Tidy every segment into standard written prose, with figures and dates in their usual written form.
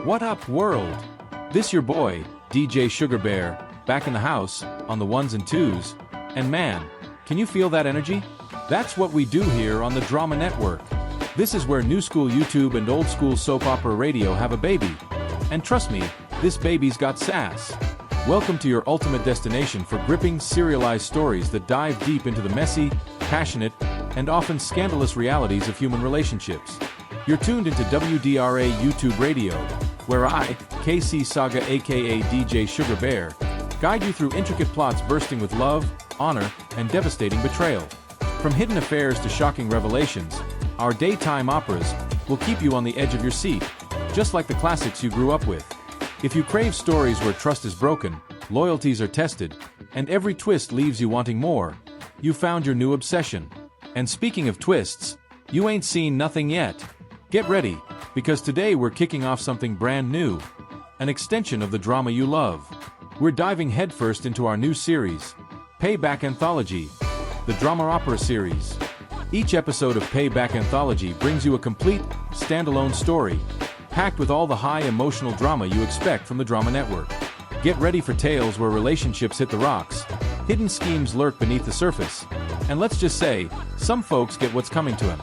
What up, world? This your boy, DJ Sugar Bear, back in the house, on the ones and twos. And man, can you feel that energy? That's what we do here on the Drama Network. This is where new school YouTube and old school soap opera radio have a baby. And trust me, this baby's got sass. Welcome to your ultimate destination for gripping, serialized stories that dive deep into the messy, passionate, and often scandalous realities of human relationships. You're tuned into WDRA YouTube Radio, where I, KC Saga aka DJ Sugar Bear, guide you through intricate plots bursting with love, honor, and devastating betrayal. From hidden affairs to shocking revelations, our daytime operas will keep you on the edge of your seat, just like the classics you grew up with. If you crave stories where trust is broken, loyalties are tested, and every twist leaves you wanting more, you found your new obsession. And speaking of twists, you ain't seen nothing yet. Get ready, because today we're kicking off something brand new, an extension of the drama you love. We're diving headfirst into our new series, Payback Anthology, the drama opera series. Each episode of Payback Anthology brings you a complete, standalone story, packed with all the high emotional drama you expect from the Drama Network. Get ready for tales where relationships hit the rocks, hidden schemes lurk beneath the surface, and let's just say, some folks get what's coming to them.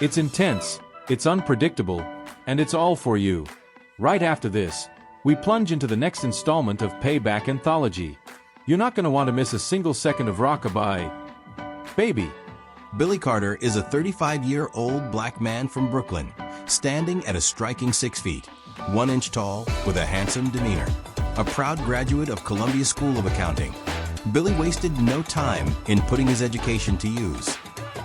It's intense, it's unpredictable, and it's all for you. Right after this, we plunge into the next installment of Payback Anthology. You're not going to want to miss a single second of rockabye, baby. Billy Carter is a 35-year-old black man from Brooklyn, standing at a striking 6 feet, 1 inch tall, with a handsome demeanor. A proud graduate of Columbia School of Accounting, Billy wasted no time in putting his education to use.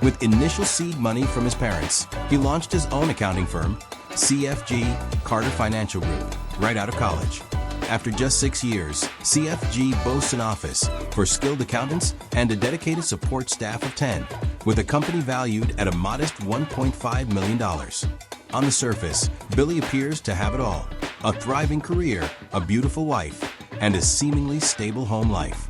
With initial seed money from his parents, he launched his own accounting firm, CFG Carter Financial Group, right out of college. After just 6 years, CFG boasts an office for skilled accountants and a dedicated support staff of 10, with a company valued at a modest $1.5 million. On the surface, Billy appears to have it all: a thriving career, a beautiful wife, and a seemingly stable home life.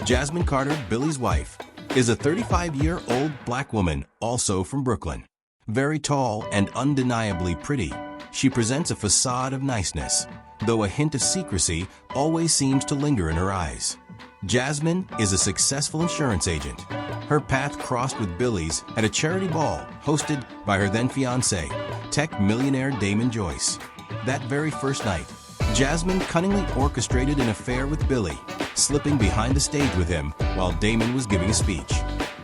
Jasmine Carter, Billy's wife, is a 35-year-old black woman, also from Brooklyn. Very tall and undeniably pretty, she presents a facade of niceness, though a hint of secrecy always seems to linger in her eyes. Jasmine is a successful insurance agent. Her path crossed with Billy's at a charity ball hosted by her then-fiancé, tech millionaire Damon Joyce. That very first night, Jasmine cunningly orchestrated an affair with Billy, slipping behind the stage with him while Damon was giving a speech.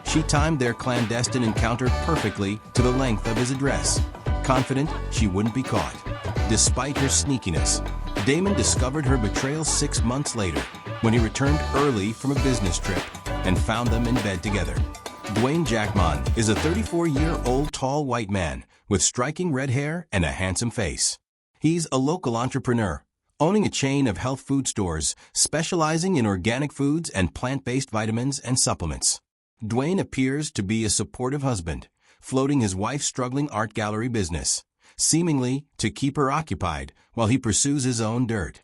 She timed their clandestine encounter perfectly to the length of his address, confident she wouldn't be caught. Despite her sneakiness, Damon discovered her betrayal 6 months later, when he returned early from a business trip and found them in bed together. Dwayne Jasmine is a 34-year-old tall white man with striking red hair and a handsome face. He's a local entrepreneur, owning a chain of health food stores specializing in organic foods and plant-based vitamins and supplements. Dwayne appears to be a supportive husband, floating his wife's struggling art gallery business, seemingly to keep her occupied while he pursues his own dirt.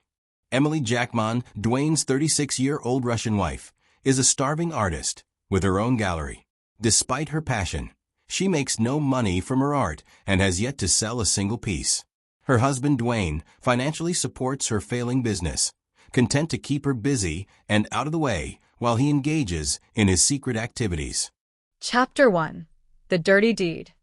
Emily Jasmine, Dwayne's 36-year-old Russian wife, is a starving artist with her own gallery. Despite her passion, she makes no money from her art and has yet to sell a single piece. Her husband Dwayne financially supports her failing business, content to keep her busy and out of the way while he engages in his secret activities. Chapter 1. The Dirty Deed.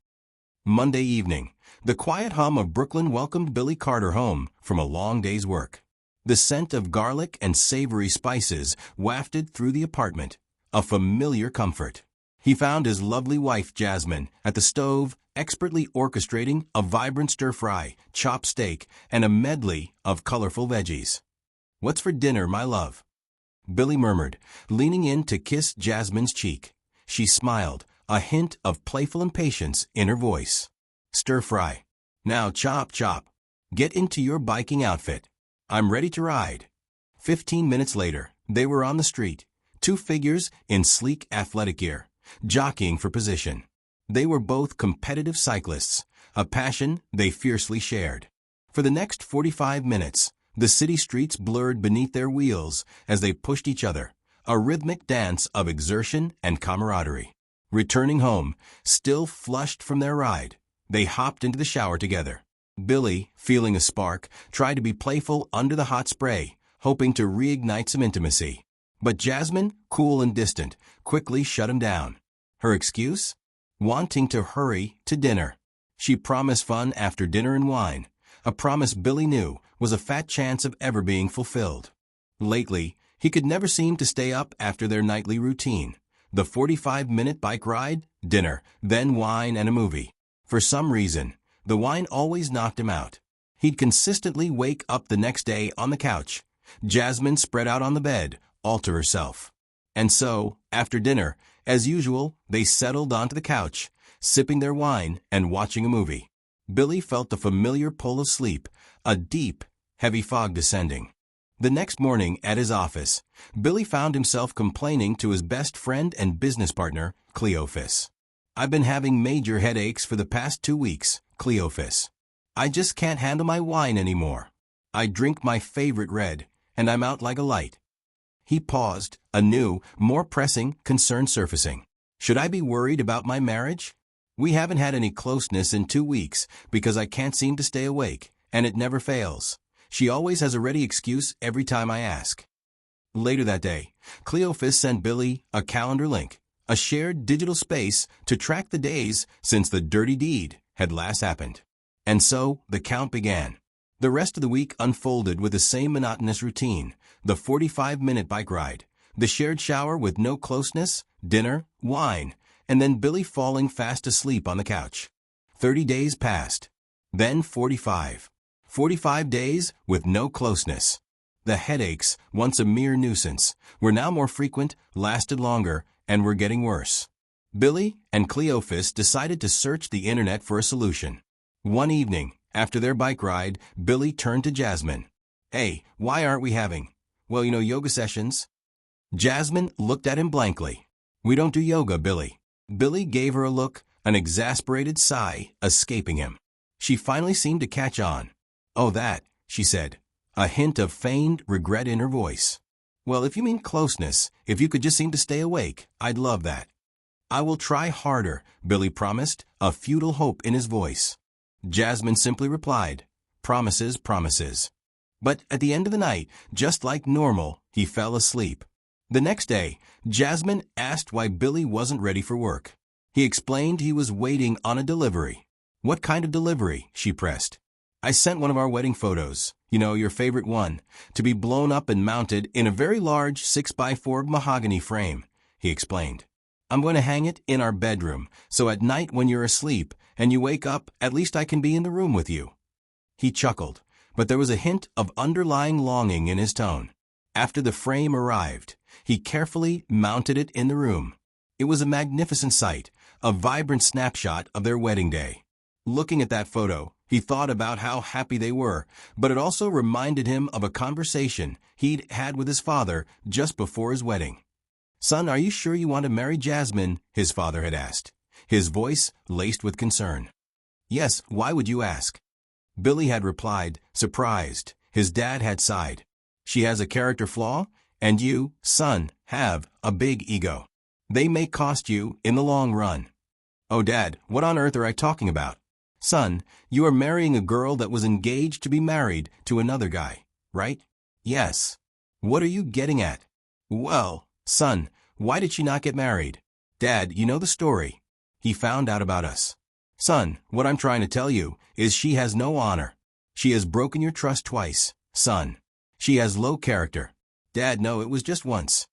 Monday evening, the quiet hum of Brooklyn welcomed Billy Carter home from a long day's work. The scent of garlic and savory spices wafted through the apartment, a familiar comfort. He found his lovely wife Jasmine at the stove, expertly orchestrating a vibrant stir-fry, chopped steak, and a medley of colorful veggies. "What's for dinner, my love?" Billy murmured, leaning in to kiss Jasmine's cheek. She smiled, a hint of playful impatience in her voice. "Stir-fry. Now chop, chop. Get into your biking outfit. I'm ready to ride." 15 minutes later, they were on the street, two figures in sleek athletic gear, jockeying for position. They were both competitive cyclists, a passion they fiercely shared. For the next 45 minutes, the city streets blurred beneath their wheels as they pushed each other, a rhythmic dance of exertion and camaraderie. Returning home, still flushed from their ride, they hopped into the shower together. Billy, feeling a spark, tried to be playful under the hot spray, hoping to reignite some intimacy. But Jasmine, cool and distant, quickly shut him down. Her excuse? Wanting to hurry to dinner. She promised fun after dinner and wine, a promise Billy knew was a fat chance of ever being fulfilled. Lately, he could never seem to stay up after their nightly routine. The 45-minute bike ride, dinner, then wine and a movie. For some reason, the wine always knocked him out. He'd consistently wake up the next day on the couch, Jasmine spread out on the bed, all to herself. And so, after dinner, as usual, they settled onto the couch, sipping their wine and watching a movie. Billy felt the familiar pull of sleep, a deep, heavy fog descending. The next morning at his office, Billy found himself complaining to his best friend and business partner, Cleophas. "I've been having major headaches for the past 2 weeks, Cleophas. I just can't handle my wine anymore. I drink my favorite red, and I'm out like a light." He paused, a new, more pressing concern surfacing. "Should I be worried about my marriage? We haven't had any closeness in 2 weeks because I can't seem to stay awake, and it never fails. She always has a ready excuse every time I ask." Later that day, Cleophas sent Billy a calendar link, a shared digital space to track the days since the dirty deed had last happened. And so the count began. The rest of the week unfolded with the same monotonous routine, the 45-minute bike ride, the shared shower with no closeness, dinner, wine, and then Billy falling fast asleep on the couch. 30 days passed. Then 45. 45 days with no closeness. The headaches, once a mere nuisance, were now more frequent, lasted longer, and were getting worse. Billy and Cleophas decided to search the internet for a solution. One evening, after their bike ride, Billy turned to Jasmine. "Hey, why aren't we having, yoga sessions?" Jasmine looked at him blankly. "We don't do yoga, Billy." Billy gave her a look, an exasperated sigh escaping him. She finally seemed to catch on. "Oh, that," she said, a hint of feigned regret in her voice. "Well, if you mean closeness, if you could just seem to stay awake, I'd love that." "I will try harder," Billy promised, a futile hope in his voice. Jasmine simply replied, "Promises, promises." But at the end of the night, just like normal, he fell asleep. The next day, Jasmine asked why Billy wasn't ready for work. He explained he was waiting on a delivery. "What kind of delivery?" she pressed. "I sent one of our wedding photos, your favorite one, to be blown up and mounted in a very large 6x4 mahogany frame," he explained. "I'm going to hang it in our bedroom, so at night when you're asleep and you wake up, at least I can be in the room with you." He chuckled, but there was a hint of underlying longing in his tone. After the frame arrived, he carefully mounted it in the room. It was a magnificent sight, a vibrant snapshot of their wedding day. Looking at that photo, he thought about how happy they were, but it also reminded him of a conversation he'd had with his father just before his wedding. "Son, are you sure you want to marry Jasmine?" his father had asked, his voice laced with concern. "Yes, why would you ask?" Billy had replied, surprised. His dad had sighed. "She has a character flaw, and you, son, have a big ego. They may cost you in the long run." "Oh, Dad, what on earth are I talking about?" "Son, you are marrying a girl that was engaged to be married to another guy, right?" "Yes." "What are you getting at?" "Well, son, why did she not get married?" "Dad, you know the story. He found out about us." "Son, what I'm trying to tell you is she has no honor. She has broken your trust twice, son. She has low character." "Dad, no, it was just once."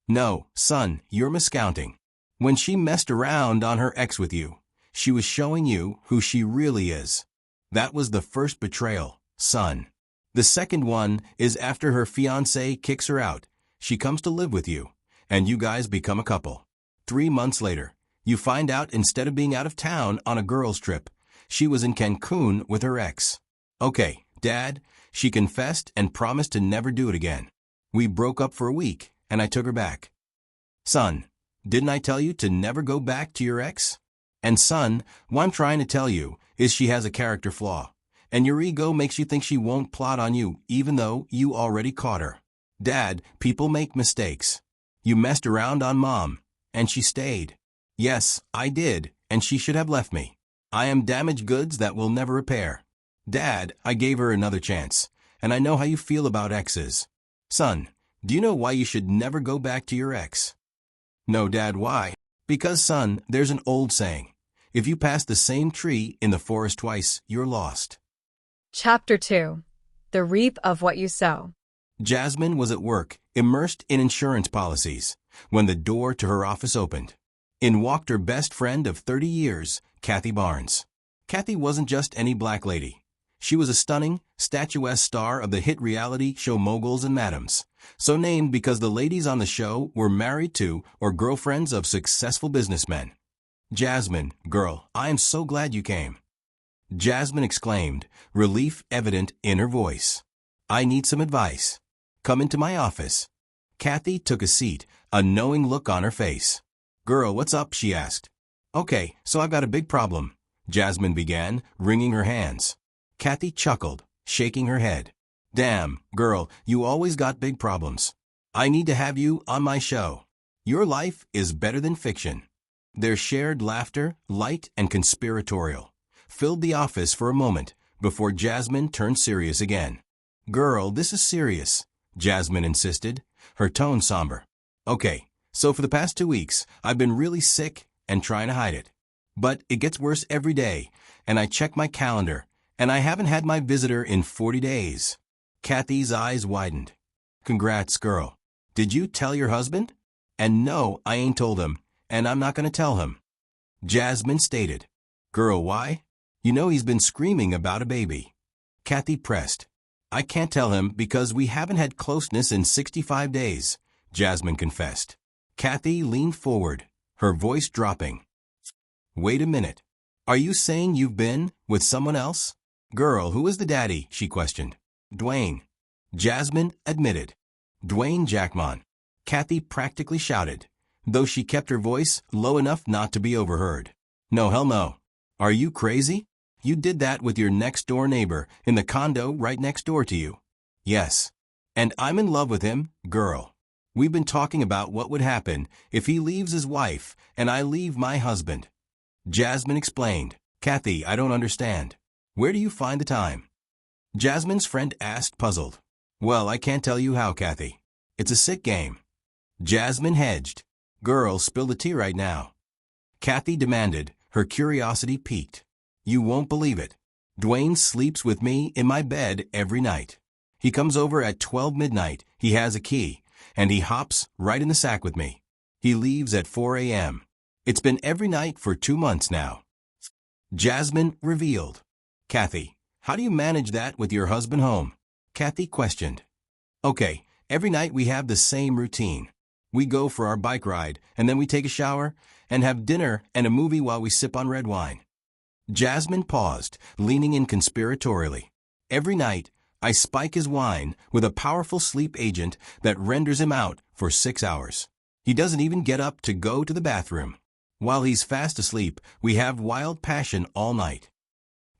"No, son, you're miscounting. When she messed around on her ex with you, she was showing you who she really is. That was the first betrayal, son. The second one is after her fiancé kicks her out. She comes to live with you, and you guys become a couple. 3 months later, you find out instead of being out of town on a girls' trip, she was in Cancun with her ex. Okay, Dad, she confessed and promised to never do it again. We broke up for a week, and I took her back. Son, didn't I tell you to never go back to your ex? And son, what I'm trying to tell you is she has a character flaw, and your ego makes you think she won't plot on you even though you already caught her. Dad, people make mistakes. You messed around on Mom, and she stayed. Yes, I did, and she should have left me. I am damaged goods that will never repair. Dad, I gave her another chance, and I know how you feel about exes. Son, do you know why you should never go back to your ex? No, Dad, why? Because, son, there's an old saying. If you pass the same tree in the forest twice, you're lost. Chapter 2. The Reap of What You Sow. Jasmine was at work, immersed in insurance policies, when the door to her office opened. In walked her best friend of 30 years, Kathy Barnes. Kathy wasn't just any black lady. She was a stunning, statuesque star of the hit reality show Moguls and Madams, so named because the ladies on the show were married to or girlfriends of successful businessmen. Jasmine, girl, I am so glad you came. Jasmine exclaimed, relief evident in her voice. I need some advice. Come into my office. Kathy took a seat, a knowing look on her face. Girl, what's up? She asked. Okay, so I've got a big problem, Jasmine began, wringing her hands. Kathy chuckled, shaking her head. Damn, girl, you always got big problems. I need to have you on my show. Your life is better than fiction. Their shared laughter, light and conspiratorial, filled the office for a moment before Jasmine turned serious again. Girl, this is serious, Jasmine insisted, her tone somber. Okay, so for the past 2 weeks, I've been really sick and trying to hide it. But it gets worse every day, and I check my calendar, and I haven't had my visitor in 40 days. Kathy's eyes widened. Congrats, girl. Did you tell your husband? And no, I ain't told him, and I'm not going to tell him. Jasmine stated. Girl, why? You know he's been screaming about a baby. Kathy pressed. I can't tell him because we haven't had closeness in 65 days, Jasmine confessed. Kathy leaned forward, her voice dropping. Wait a minute. Are you saying you've been with someone else? Girl, who is the daddy? She questioned. Dwayne. Jasmine admitted. Dwayne Jackman. Kathy practically shouted, though she kept her voice low enough not to be overheard. No, hell no. Are you crazy? You did that with your next-door neighbor in the condo right next door to you. Yes. And I'm in love with him, girl. We've been talking about what would happen if he leaves his wife and I leave my husband. Jasmine explained. Kathy, I don't understand. Where do you find the time? Jasmine's friend asked, puzzled. Well, I can't tell you how, Kathy. It's a sick game. Jasmine hedged. Girl, spill the tea right now. Kathy demanded, her curiosity piqued. You won't believe it. Dwayne sleeps with me in my bed every night. He comes over at 12 midnight, he has a key, and he hops right in the sack with me. He leaves at 4 a.m. It's been every night for 2 months now. Jasmine revealed. Kathy, how do you manage that with your husband home? Kathy questioned. Okay, every night we have the same routine. We go for our bike ride, and then we take a shower, and have dinner and a movie while we sip on red wine. Jasmine paused, leaning in conspiratorially. Every night, I spike his wine with a powerful sleep agent that renders him out for 6 hours. He doesn't even get up to go to the bathroom. While he's fast asleep, we have wild passion all night.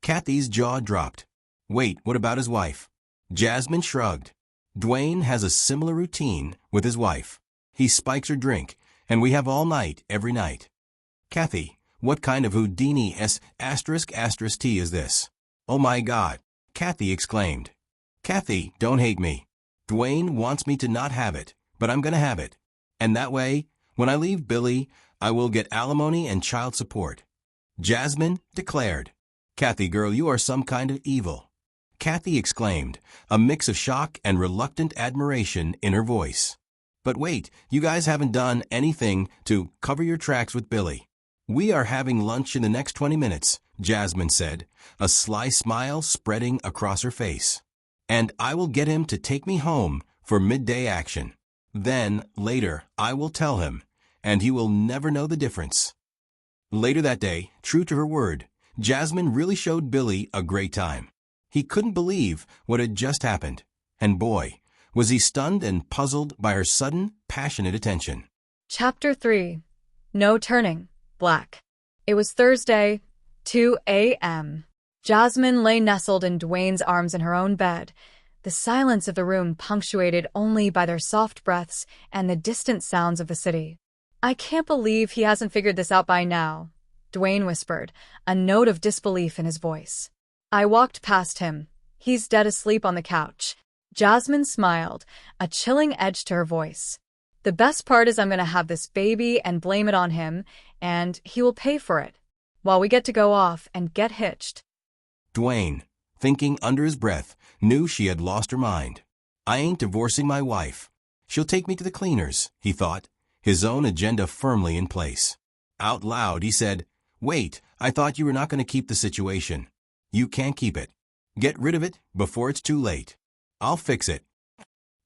Kathy's jaw dropped. Wait, what about his wife? Jasmine shrugged. Dwayne has a similar routine with his wife. He spikes her drink, and we have all night every night. Kathy, what kind of Houdini *** tea is this? Oh my God, Kathy exclaimed. Kathy, don't hate me. Dwayne wants me to not have it, but I'm gonna have it. And that way, when I leave Billy, I will get alimony and child support. Jasmine declared. Kathy, girl, you are some kind of evil. Kathy exclaimed, a mix of shock and reluctant admiration in her voice. But wait, you guys haven't done anything to cover your tracks with Billy. We are having lunch in the next 20 minutes, Jasmine said, a sly smile spreading across her face. And I will get him to take me home for midday action. Then, later, I will tell him, and he will never know the difference. Later that day, true to her word, Jasmine really showed Billy a great time. He couldn't believe what had just happened, and boy, was he stunned and puzzled by her sudden, passionate attention. Chapter 3. No Turning Black. It was Thursday, 2 a.m. Jasmine lay nestled in Dwayne's arms in her own bed, the silence of the room punctuated only by their soft breaths and the distant sounds of the city. I can't believe he hasn't figured this out by now, Dwayne whispered, a note of disbelief in his voice. I walked past him. He's dead asleep on the couch. Jasmine smiled, a chilling edge to her voice. The best part is I'm going to have this baby and blame it on him, and he will pay for it, while we get to go off and get hitched. Dwayne, thinking under his breath, knew she had lost her mind. I ain't divorcing my wife. She'll take me to the cleaners, he thought, his own agenda firmly in place. Out loud, he said, "Wait, I thought you were not going to keep the situation. You can't keep it. Get rid of it before it's too late. I'll fix it."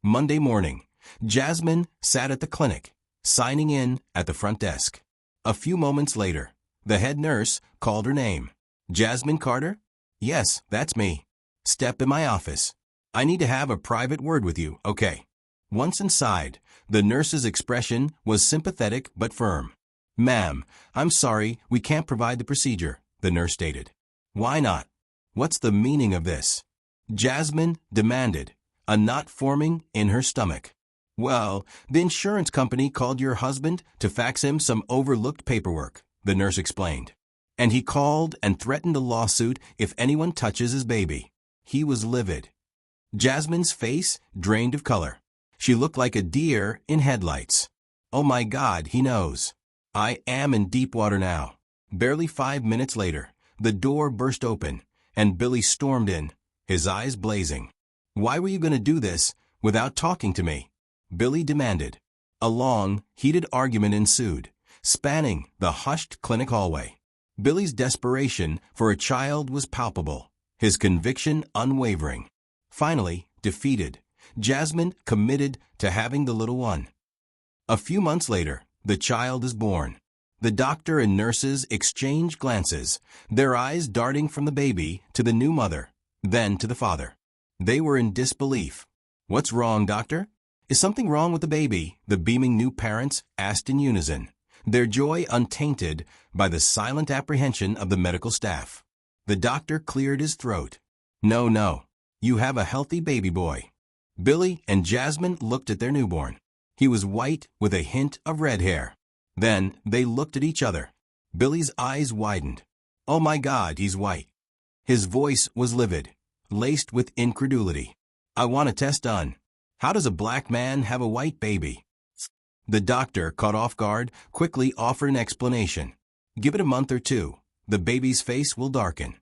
Monday morning, Jasmine sat at the clinic, signing in at the front desk. A few moments later, the head nurse called her name. "Jasmine Carter?" "Yes, that's me. Step in my office. I need to have a private word with you, okay?" Once inside, the nurse's expression was sympathetic but firm. "Ma'am, I'm sorry, we can't provide the procedure," the nurse stated. "Why not? What's the meaning of this?" Jasmine demanded, a knot forming in her stomach. "Well, the insurance company called your husband to fax him some overlooked paperwork," the nurse explained. "And he called and threatened a lawsuit if anyone touches his baby." He was livid. Jasmine's face drained of color. She looked like a deer in headlights. "Oh my God, he knows. I am in deep water now." Barely 5 minutes later, the door burst open, and Billy stormed in, his eyes blazing. "Why were you going to do this without talking to me?" Billy demanded. A long, heated argument ensued, spanning the hushed clinic hallway. Billy's desperation for a child was palpable, his conviction unwavering. Finally, defeated, Jasmine committed to having the little one. A few months later, the child is born. The doctor and nurses exchange glances, their eyes darting from the baby to the new mother, then to the father. They were in disbelief. "What's wrong, doctor?" "Is something wrong with the baby?" the beaming new parents asked in unison, their joy untainted by the silent apprehension of the medical staff. The doctor cleared his throat. No, you have a healthy baby boy." Billy and Jasmine looked at their newborn. He was white with a hint of red hair. Then they looked at each other. Billy's eyes widened. "Oh my God, he's white." His voice was livid, laced with incredulity. "I want a test done. How does a black man have a white baby?" The doctor, caught off guard, quickly offered an explanation. "Give it a month or two. The baby's face will darken."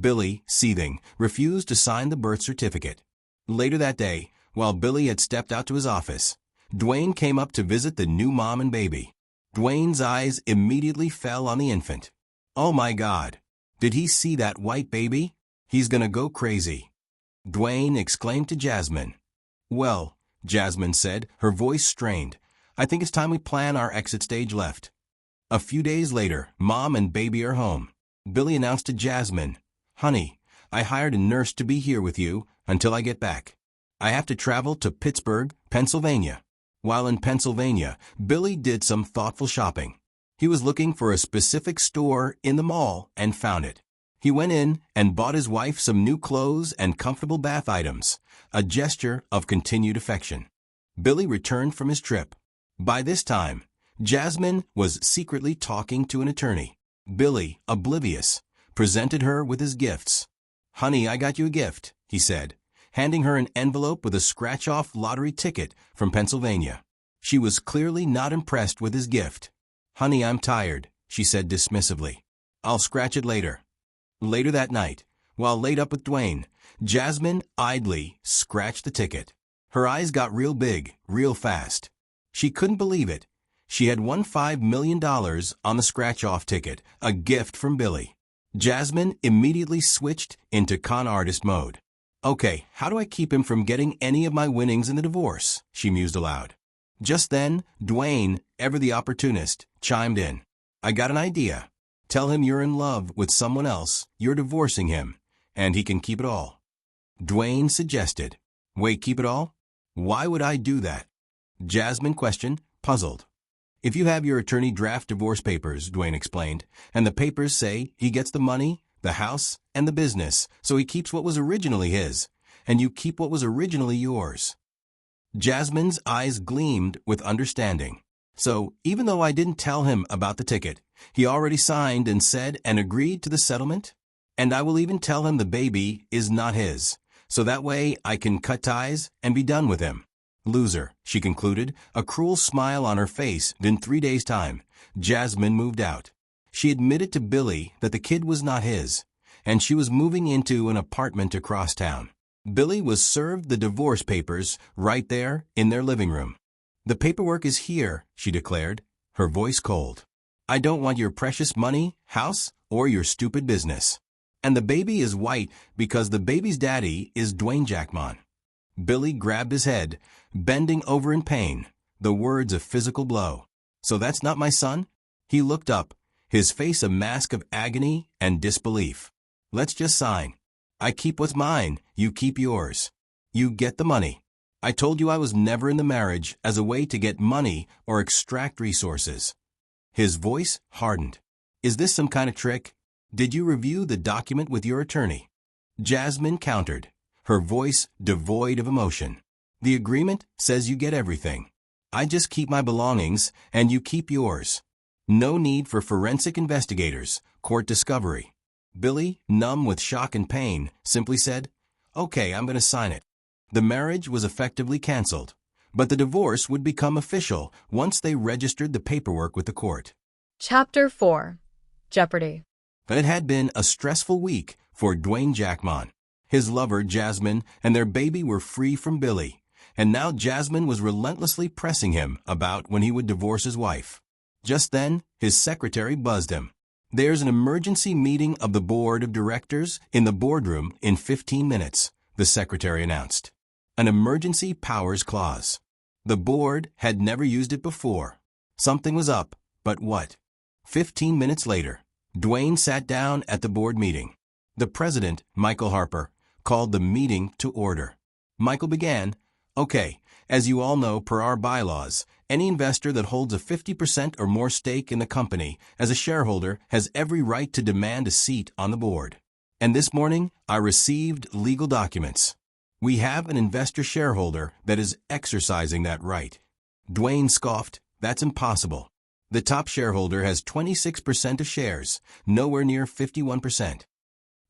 Billy, seething, refused to sign the birth certificate. Later that day, while Billy had stepped out to his office, Dwayne came up to visit the new mom and baby. Dwayne's eyes immediately fell on the infant. "Oh my God! Did he see that white baby? He's gonna go crazy." Dwayne exclaimed to Jasmine. "Well," Jasmine said, her voice strained, "I think it's time we plan our exit stage left." A few days later, Mom and baby are home. Billy announced to Jasmine, "Honey, I hired a nurse to be here with you until I get back. I have to travel to Pittsburgh, Pennsylvania." While in Pennsylvania, Billy did some thoughtful shopping. He was looking for a specific store in the mall and found it. He went in and bought his wife some new clothes and comfortable bath items, a gesture of continued affection. Billy returned from his trip. By this time, Jasmine was secretly talking to an attorney. Billy, oblivious, presented her with his gifts. "Honey, I got you a gift," he said, handing her an envelope with a scratch-off lottery ticket from Pennsylvania. She was clearly not impressed with his gift. "Honey, I'm tired," she said dismissively. "I'll scratch it later." Later that night, while laid up with Dwayne, Jasmine idly scratched the ticket. Her eyes got real big, real fast. She couldn't believe it. She had won $5 million on the scratch-off ticket, a gift from Billy. Jasmine immediately switched into con artist mode. "Okay, how do I keep him from getting any of my winnings in the divorce?" she mused aloud. Just then, Dwayne, ever the opportunist, chimed in. "I got an idea. Tell him you're in love with someone else, you're divorcing him, and he can keep it all." Dwayne suggested. "Wait, keep it all? Why would I do that?" Jasmine questioned, puzzled. "If you have your attorney draft divorce papers," Dwayne explained, "and the papers say he gets the money, the house, and the business, so he keeps what was originally his, and you keep what was originally yours." Jasmine's eyes gleamed with understanding. "So, even though I didn't tell him about the ticket, he already signed and said and agreed to the settlement? And I will even tell him the baby is not his, so that way I can cut ties and be done with him. Loser, she concluded, a cruel smile on her face. In 3 days' time, Jasmine moved out. She admitted to Billy that the kid was not his, and she was moving into an apartment across town. Billy was served the divorce papers right there in their living room. "The paperwork is here," she declared, her voice cold. "I don't want your precious money, house, or your stupid business. And the baby is white because the baby's daddy is Dwayne Jackman." Billy grabbed his head, bending over in pain, the words a physical blow. "So that's not my son?" He looked up, his face a mask of agony and disbelief. "Let's just sign. I keep what's mine, you keep yours. You get the money. I told you I was never in the marriage as a way to get money or extract resources." His voice hardened. "Is this some kind of trick? Did you review the document with your attorney?" Jasmine countered, her voice devoid of emotion. "The agreement says you get everything. I just keep my belongings and you keep yours. No need for forensic investigators, court discovery." Billy, numb with shock and pain, simply said, "Okay, I'm going to sign it." The marriage was effectively canceled, but the divorce would become official once they registered the paperwork with the court. Chapter 4. Jeopardy. It had been a stressful week for Dwayne Jackman. His lover, Jasmine, and their baby were free from Billy, and now Jasmine was relentlessly pressing him about when he would divorce his wife. Just then, his secretary buzzed him. "There's an emergency meeting of the board of directors in the boardroom in 15 minutes, the secretary announced. An emergency powers clause. The board had never used it before. Something was up, but what? 15 minutes later, Dwayne sat down at the board meeting. The president, Michael Harper, called the meeting to order. Michael began, "Okay, as you all know per our bylaws, any investor that holds a 50% or more stake in the company as a shareholder has every right to demand a seat on the board. And this morning, I received legal documents. We have an investor shareholder that is exercising that right." Dwayne scoffed, "That's impossible. The top shareholder has 26% of shares, nowhere near 51%.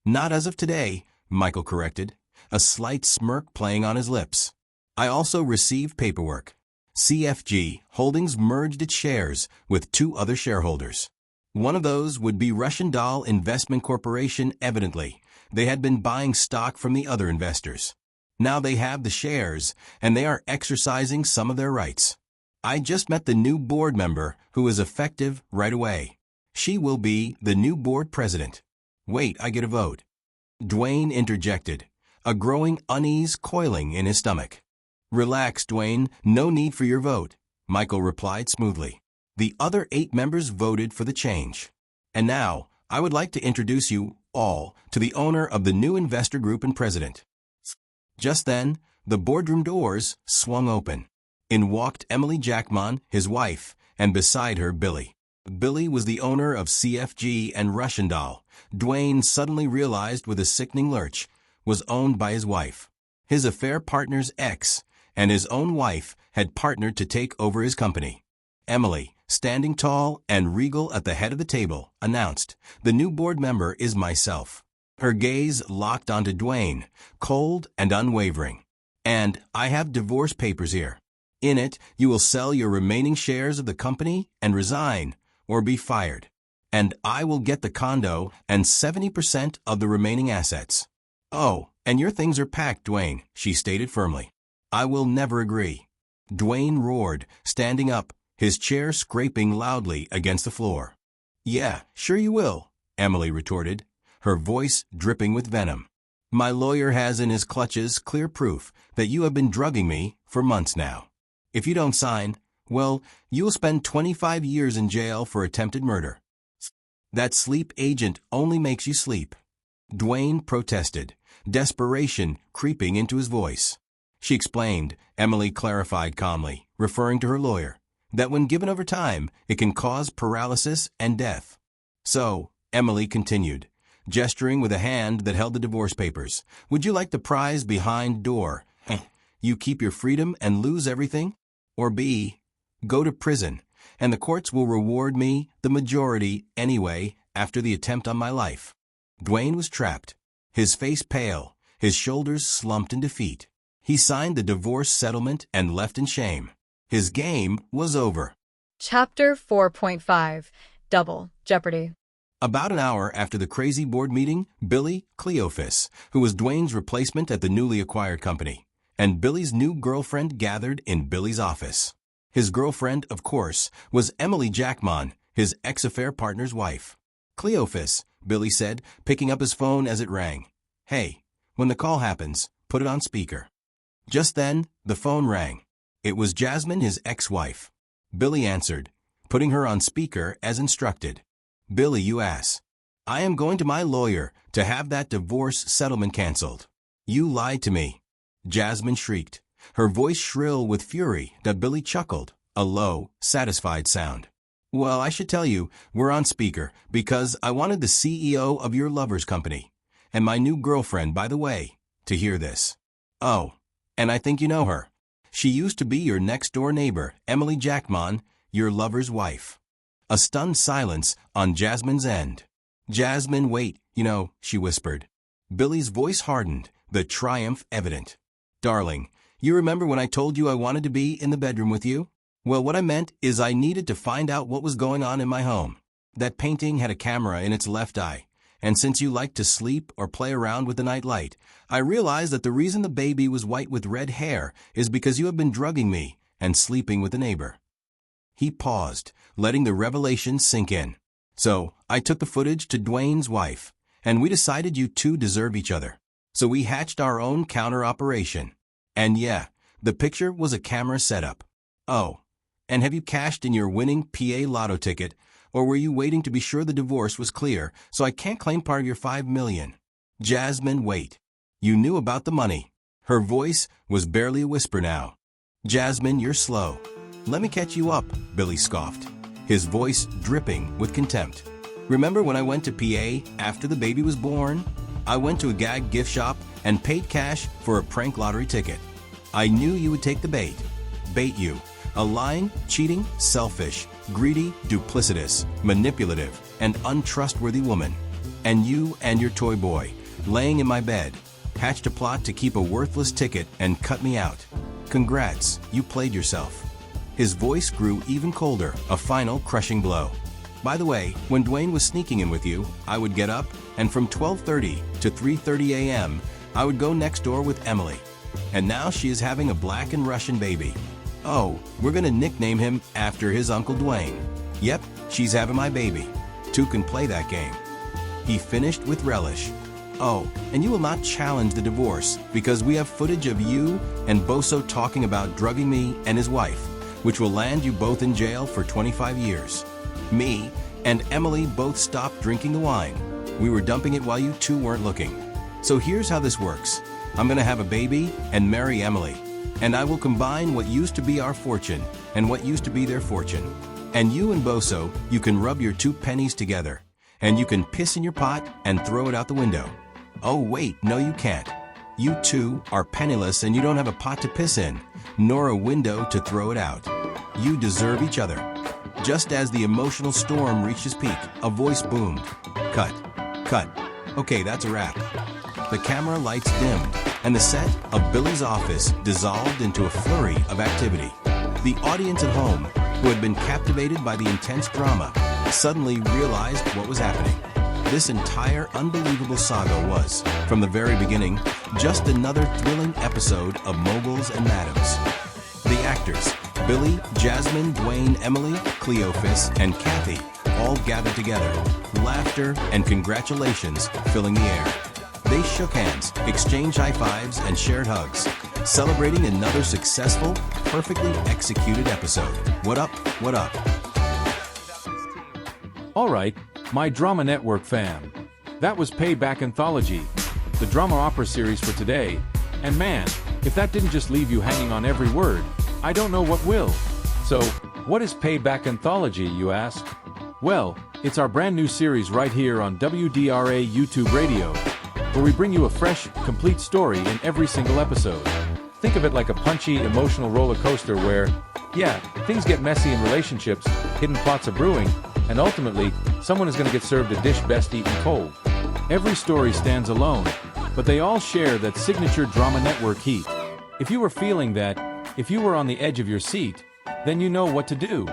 "Not as of today," Michael corrected, a slight smirk playing on his lips. "I also received paperwork. CFG Holdings merged its shares with 2 other shareholders. One of those would be Russian Doll Investment Corporation. Evidently, they had been buying stock from the other investors. Now they have the shares, and they are exercising some of their rights. I just met the new board member who is effective right away. She will be the new board president. Wait, I get a vote." Dwayne interjected, a growing unease coiling in his stomach. "Relax, Dwayne, no need for your vote," Michael replied smoothly. "The other 8 members voted for the change. And now, I would like to introduce you all to the owner of the new investor group and president." Just then, the boardroom doors swung open. In walked Emily Jackman, his wife, and beside her Billy. Billy was the owner of CFG and Russian Doll. Dwayne suddenly realized with a sickening lurch, was owned by his wife. His affair partner's ex and his own wife had partnered to take over his company. Emily, standing tall and regal at the head of the table, announced, "The new board member is myself." Her gaze locked onto Dwayne, cold and unwavering. "And I have divorce papers here. In it, you will sell your remaining shares of the company and resign, or be fired. And I will get the condo and 70% of the remaining assets." "Oh, and your things are packed, Dwayne," she stated firmly. "I will never agree." Dwayne roared, standing up, his chair scraping loudly against the floor. "Yeah, sure you will," Emily retorted, her voice dripping with venom. "My lawyer has in his clutches clear proof that you have been drugging me for months now. If you don't sign, well, you will spend 25 years in jail for attempted murder. That sleep agent only makes you sleep." Dwayne protested, desperation creeping into his voice. She explained, Emily clarified calmly, referring to her lawyer, that when given over time, it can cause paralysis and death. "So," Emily continued, gesturing with a hand that held the divorce papers, "would you like the prize behind door? You keep your freedom and lose everything? Or B, go to prison, and the courts will reward me the majority anyway after the attempt on my life." Dwayne was trapped. His face pale, his shoulders slumped in defeat. He signed the divorce settlement and left in shame. His game was over. Chapter 4.5 Double Jeopardy. About an hour after the crazy board meeting, Billy, Cleophas, who was Dwayne's replacement at the newly acquired company, and Billy's new girlfriend gathered in Billy's office. His girlfriend, of course, was Emily Jackman, his ex-affair partner's wife. Cleophas, Billy said, picking up his phone as it rang. Hey, when the call happens, put it on speaker. Just then, the phone rang. It was Jasmine, his ex-wife. Billy answered, putting her on speaker as instructed. Billy, you ass. I am going to my lawyer to have that divorce settlement canceled. You lied to me. Jasmine shrieked, her voice shrill with fury that Billy chuckled, a low, satisfied sound. Well, I should tell you, we're on speaker because I wanted the CEO of your lover's company, and my new girlfriend, by the way, to hear this. Oh, and I think you know her. She used to be your next-door neighbor, Emily Jackman, your lover's wife. A stunned silence on Jasmine's end. Jasmine, wait, she whispered. Billy's voice hardened, the triumph evident. Darling, you remember when I told you I wanted to be in the bedroom with you? Well, what I meant is I needed to find out what was going on in my home. That painting had a camera in its left eye, and since you like to sleep or play around with the night light, I realized that the reason the baby was white with red hair is because you have been drugging me and sleeping with the neighbor. He paused, letting the revelation sink in. So, I took the footage to Dwayne's wife, and we decided you two deserve each other. So we hatched our own counter-operation. And yeah, the picture was a camera setup. Oh, and have you cashed in your winning PA lotto ticket, or were you waiting to be sure the divorce was clear so I can't claim part of your $5 million? Jasmine, wait. You knew about the money. Her voice was barely a whisper now. Jasmine, you're slow. Let me catch you up, Billy scoffed, his voice dripping with contempt. Remember when I went to PA after the baby was born? I went to a gag gift shop and paid cash for a prank lottery ticket. I knew you would take the bait. Bait you. A lying, cheating, selfish, greedy, duplicitous, manipulative, and untrustworthy woman. And you and your toy boy, laying in my bed, hatched a plot to keep a worthless ticket and cut me out. Congrats, you played yourself. His voice grew even colder, a final crushing blow. By the way, when Dwayne was sneaking in with you, I would get up, and from 12:30 to 3:30 a.m., I would go next door with Emily. And now she is having a black and Russian baby. Oh, we're gonna nickname him after his Uncle Dwayne. Yep, she's having my baby. Two can play that game. He finished with relish. Oh, and you will not challenge the divorce because we have footage of you and Boso talking about drugging me and his wife, which will land you both in jail for 25 years. Me and Emily both stopped drinking the wine. We were dumping it while you two weren't looking. So here's how this works. I'm gonna have a baby and marry Emily. And I will combine what used to be our fortune and what used to be their fortune. And you and Boso, you can rub your 2 pennies together. And you can piss in your pot and throw it out the window. Oh wait, no you can't. You two are penniless and you don't have a pot to piss in, nor a window to throw it out. You deserve each other. Just as the emotional storm reached its peak, a voice boomed. Cut. Cut. Okay, that's a wrap. The camera lights dimmed, and the set of Billy's office dissolved into a flurry of activity. The audience at home, who had been captivated by the intense drama, suddenly realized what was happening. This entire unbelievable saga was, from the very beginning, just another thrilling episode of Moguls and Madams. The actors, Billy, Jasmine, Dwayne, Emily, Cleophas, and Kathy, all gathered together, laughter and congratulations filling the air. They shook hands, exchanged high fives, and shared hugs, celebrating another successful, perfectly executed episode. What up, what up? Alright, my Drama Network fam. That was Payback Anthology, the drama opera series for today. And man, if that didn't just leave you hanging on every word, I don't know what will. So, what is Payback Anthology, you ask? Well, it's our brand new series right here on WDRA YouTube Radio, where we bring you a fresh, complete story in every single episode. Think of it like a punchy, emotional roller coaster where, yeah, things get messy in relationships, hidden plots are brewing, and ultimately, someone is going to get served a dish best eaten cold. Every story stands alone, but they all share that signature drama network heat. If you were feeling that, if you were on the edge of your seat, then you know what to do.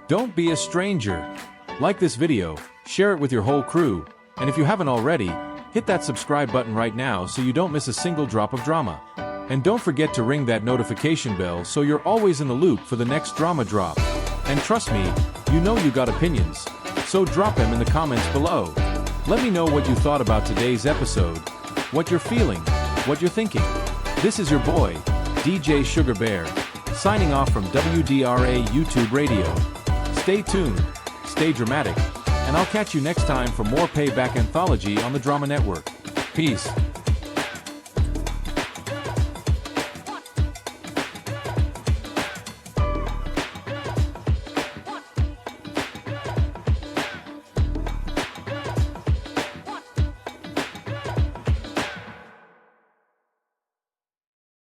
Don't be a stranger. Like this video, share it with your whole crew, and if you haven't already, hit that subscribe button right now so you don't miss a single drop of drama. And don't forget to ring that notification bell so you're always in the loop for the next drama drop. And trust me, you know you got opinions, so drop them in the comments below. Let me know what you thought about today's episode, what you're feeling, what you're thinking. This is your boy, DJ Sugar Bear, signing off from WDRA YouTube Radio. Stay tuned, stay dramatic, and I'll catch you next time for more Payback Anthology on the Drama Network. Peace.